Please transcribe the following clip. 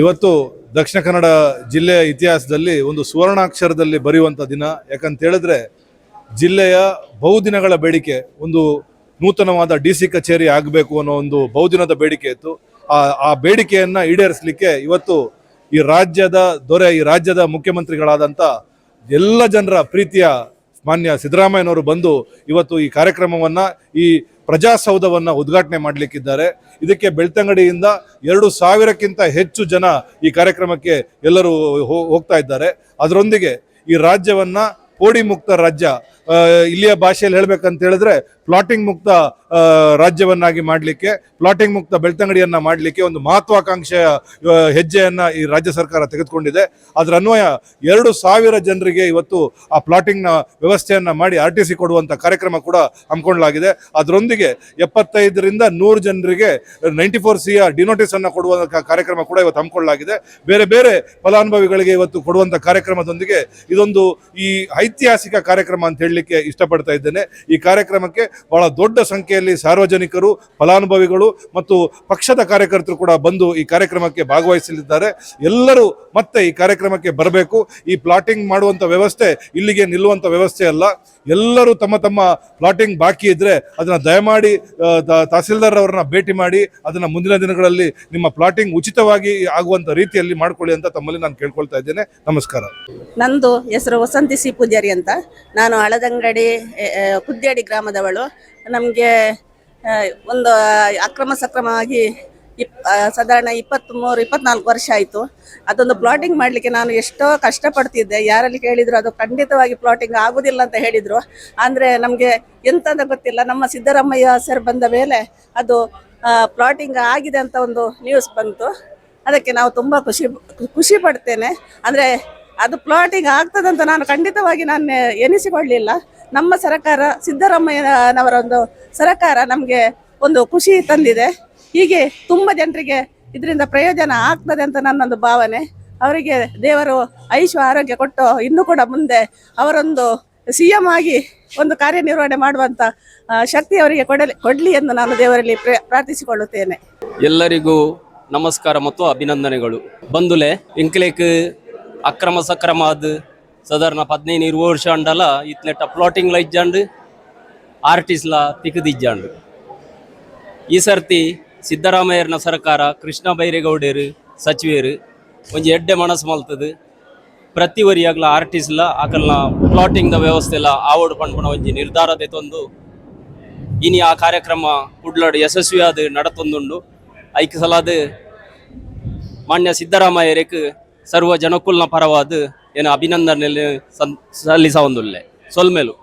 ಇವತ್ತು ದಕ್ಷಿಣ ಕನ್ನಡ ಜಿಲ್ಲೆಯ ಇತಿಹಾಸದಲ್ಲಿ ಒಂದು ಸುವರ್ಣಾಕ್ಷರದಲ್ಲಿ ಬರೆಯುವಂಥ ದಿನ. ಯಾಕಂತ ಹೇಳಿದ್ರೆ ಜಿಲ್ಲೆಯ ಬಹುದಿನಗಳ ಬೇಡಿಕೆ ಒಂದು ನೂತನವಾದ DC ಕಚೇರಿ ಆಗಬೇಕು ಅನ್ನೋ ಒಂದು ಬಹುದಿನದ ಬೇಡಿಕೆ ಇತ್ತು. ಆ ಬೇಡಿಕೆಯನ್ನು ಈಡೇರಿಸಲಿಕ್ಕೆ ಇವತ್ತು ಈ ರಾಜ್ಯದ ದೊರೆ, ಈ ರಾಜ್ಯದ ಮುಖ್ಯಮಂತ್ರಿಗಳಾದಂಥ ಎಲ್ಲ ಜನರ ಪ್ರೀತಿಯ ಮಾನ್ಯ ಸಿದ್ದರಾಮಯ್ಯನವರು ಬಂದು ಇವತ್ತು ಈ ಕಾರ್ಯಕ್ರಮವನ್ನು, ಈ ಪ್ರಜಾಸೌಧವನ್ನು ಉದ್ಘಾಟನೆ ಮಾಡಲಿಕ್ಕಿದ್ದಾರೆ. ಇದಕ್ಕೆ ಬೆಳ್ತಂಗಡಿಯಿಂದ 2,000ಕ್ಕಿಂತ ಹೆಚ್ಚು ಜನ ಈ ಕಾರ್ಯಕ್ರಮಕ್ಕೆ ಎಲ್ಲರೂ ಹೋಗ್ತಾ ಇದ್ದಾರೆ. ಅದರೊಂದಿಗೆ ಈ ರಾಜ್ಯವನ್ನು ಪೋಡಿ ಮುಕ್ತ ರಾಜ್ಯ, ಇಲ್ಲಿಯ ಭಾಷೆಯಲ್ಲಿ ಹೇಳಬೇಕಂತ ಹೇಳಿದ್ರೆ ಪ್ಲಾಟಿಂಗ್ ಮುಕ್ತ ರಾಜ್ಯವನ್ನಾಗಿ ಮಾಡಲಿಕ್ಕೆ, ಪ್ಲಾಟಿಂಗ್ ಮುಕ್ತ ಬೆಳ್ತಂಗಡಿಯನ್ನು ಮಾಡಲಿಕ್ಕೆ ಒಂದು ಮಹತ್ವಾಕಾಂಕ್ಷೆಯ ಹೆಜ್ಜೆಯನ್ನು ಈ ರಾಜ್ಯ ಸರ್ಕಾರ ತೆಗೆದುಕೊಂಡಿದೆ. ಅದರ ಅನ್ವಯ 2,000 ಜನರಿಗೆ ಇವತ್ತು ಆ ಪ್ಲಾಟಿಂಗ್ನ ವ್ಯವಸ್ಥೆಯನ್ನು ಮಾಡಿ RTC ಕೊಡುವಂಥ ಕಾರ್ಯಕ್ರಮ ಕೂಡ ಹಮ್ಮಿಕೊಳ್ಳಲಾಗಿದೆ. ಅದರೊಂದಿಗೆ 75ರಿಂದ 100 ಜನರಿಗೆ 94C ಡಿನೋಟಿಸನ್ನು ಕೊಡುವ ಕಾರ್ಯಕ್ರಮ ಕೂಡ ಇವತ್ತು ಹಮ್ಮಿಕೊಳ್ಳಲಾಗಿದೆ. ಬೇರೆ ಬೇರೆ ಫಲಾನುಭವಿಗಳಿಗೆ ಇವತ್ತು ಕೊಡುವಂಥ ಕಾರ್ಯಕ್ರಮದೊಂದಿಗೆ ಇದೊಂದು ಈ ಐತಿಹಾಸಿಕ ಕಾರ್ಯಕ್ರಮ ಅಂತ ಹೇಳಲಿಕ್ಕೆ ಇಷ್ಟಪಡ್ತಾ ಇದ್ದೇನೆ. ಈ ಕಾರ್ಯಕ್ರಮಕ್ಕೆ ಬಹಳ ದೊಡ್ಡ ಸಂಖ್ಯೆಯಲ್ಲಿ ಸಾರ್ವಜನಿಕರು, ಫಲಾನುಭವಿಗಳು ಮತ್ತು ಪಕ್ಷದ ಕಾರ್ಯಕರ್ತರು ಕೂಡ ಬಂದು ಈ ಕಾರ್ಯಕ್ರಮಕ್ಕೆ ಭಾಗವಹಿಸಲಿದ್ದಾರೆ. ಎಲ್ಲರೂ ಮತ್ತೆ ಈ ಕಾರ್ಯಕ್ರಮಕ್ಕೆ ಬರಬೇಕು. ಈ ಪ್ಲಾಟಿಂಗ್ ಮಾಡುವಂಥ ವ್ಯವಸ್ಥೆ ಇಲ್ಲಿಗೆ ನಿಲ್ಲುವಂಥ ವ್ಯವಸ್ಥೆ ಅಲ್ಲ. ಎಲ್ಲರೂ ತಮ್ಮ ತಮ್ಮ ಪ್ಲಾಟಿಂಗ್ ಬಾಕಿ ಇದ್ದರೆ ಅದನ್ನು ದಯಮಾಡಿ ತಹಸೀಲ್ದಾರ್ ಅವರನ್ನ ಭೇಟಿ ಮಾಡಿ ಅದನ್ನು ಮುಂದಿನ ದಿನಗಳಲ್ಲಿ ನಿಮ್ಮ ಪ್ಲಾಟಿಂಗ್ ಉಚಿತವಾಗಿ ಆಗುವಂಥ ರೀತಿಯಲ್ಲಿ ಮಾಡಿಕೊಳ್ಳಿ ಅಂತ ತಮ್ಮಲ್ಲಿ ನಾನು ಕೇಳ್ಕೊಳ್ತಾ ಇದ್ದೇನೆ. ನಮಸ್ಕಾರ. ನಂದು ಹೆಸರು ವಸಂತಿ ಸಿ ಪೂಜಾರಿ ಅಂತ. ನಾನು ಹಳದಂಗಡಿ ಕುದ್ಯಾಡಿ ಗ್ರಾಮದವಳು. ನಮಗೆ ಒಂದು ಸಕ್ರಮವಾಗಿ ಸಾಧಾರಣ 23-24 ವರ್ಷ ಆಯಿತು. ಅದೊಂದು ಪ್ಲಾಟಿಂಗ್ ಮಾಡಲಿಕ್ಕೆ ನಾನು ಎಷ್ಟೋ ಕಷ್ಟಪಡ್ತಿದ್ದೆ. ಯಾರಲ್ಲಿ ಕೇಳಿದ್ರು ಅದು ಖಂಡಿತವಾಗಿ ಪ್ಲಾಟಿಂಗ್ ಆಗೋದಿಲ್ಲ ಅಂತ ಹೇಳಿದರು. ಅಂದರೆ ನಮಗೆ ಎಂತಂತ ಗೊತ್ತಿಲ್ಲ. ನಮ್ಮ ಸಿದ್ದರಾಮಯ್ಯ ಸರ್ ಬಂದ ಮೇಲೆ ಅದು ಪ್ಲಾಟಿಂಗ್ ಆಗಿದೆ ಅಂತ ಒಂದು ನ್ಯೂಸ್ ಬಂತು. ಅದಕ್ಕೆ ನಾವು ತುಂಬ ಖುಷಿ ಪಡ್ತೇನೆ. ಅಂದರೆ ಅದು ಪ್ಲಾಟಿಂಗ್ ಆಗ್ತದಂತ ನಾನು ಖಂಡಿತವಾಗಿ ಎನಿಸಿಕೊಳ್ಳಲಿಲ್ಲ. ನಮ್ಮ ಸರ್ಕಾರ, ಸಿದ್ದರಾಮಯ್ಯನವರ ಒಂದು ಸರ್ಕಾರ ನಮಗೆ ಒಂದು ಖುಷಿ ತಂದಿದೆ. ಹೀಗೆ ತುಂಬ ಜನರಿಗೆ ಇದರಿಂದ ಪ್ರಯೋಜನ ಆಗ್ತದೆ ಅಂತ ನನ್ನೊಂದು ಭಾವನೆ. ಅವರಿಗೆ ದೇವರು ಆರೋಗ್ಯ ಕೊಟ್ಟು ಇನ್ನೂ ಕೂಡ ಮುಂದೆ ಅವರೊಂದು CM ಆಗಿ ಒಂದು ಕಾರ್ಯನಿರ್ವಹಣೆ ಮಾಡುವಂಥ ಶಕ್ತಿ ಅವರಿಗೆ ಕೊಡಲಿ ಎಂದು ನಾನು ದೇವರಲ್ಲಿ ಪ್ರಾರ್ಥಿಸಿಕೊಳ್ಳುತ್ತೇನೆ. ಎಲ್ಲರಿಗೂ ನಮಸ್ಕಾರ ಮತ್ತು ಅಭಿನಂದನೆಗಳು. ಬಂದುಲೆ ಎಂಕ್ಲೇಕ್ ಅಕ್ರಮ ಸಕ್ರಮ ಅದು ಸಾಧಾರಣ 15-20 ವರ್ಷ ಅಂಡಲ ಇತ್ನೆಟ್ಟ ಪ್ಲಾಟಿಂಗ್ಲ ಇಜ್ಜಂಡು RTSಲ ತಿಕ್ಕದಿಜ್ಜಂಡು. ಈ ಸರ್ತಿ ಸಿದ್ದರಾಮಯ್ಯನ ಸರ್ಕಾರ, ಕೃಷ್ಣ ಬೈರೇಗೌಡರು ಸಚಿವರು ಒಂಜಿ ಎಡ್ಡೆ ಮನಸ್ಸು ಮಲ್ತದು. ಪ್ರತಿ ವರಿಯಾಗ್ಲ RTSಲ ಆಕಲ್ನ ಪ್ಲಾಟಿಂಗ್ದ ವ್ಯವಸ್ಥೆಲ್ಲ ಆವಡ್ ಪಂಡ್ಪಣ ಒಂಜಿ ನಿರ್ಧಾರದೆ ತಂದು ಇನಿ ಆ ಕಾರ್ಯಕ್ರಮ ಕುಡ್ಲಾಡು ಯಶಸ್ವಿಯಾದ ನಡತೊಂದುಂಡು. ಐಕ್ ಸಲಾದ ಮಾನ್ಯ ಸಿದ್ದರಾಮಯ್ಯರಿಗೆ ಸರ್ವ ಜನಕುಲ್ನ ಪರವಾದ ಏನು ಅಭಿನಂದನೆ ಸಲ್ಲಿಸ ಒಂದುಲ್ಲೆ ಸೊಲ್ಮೇಲು.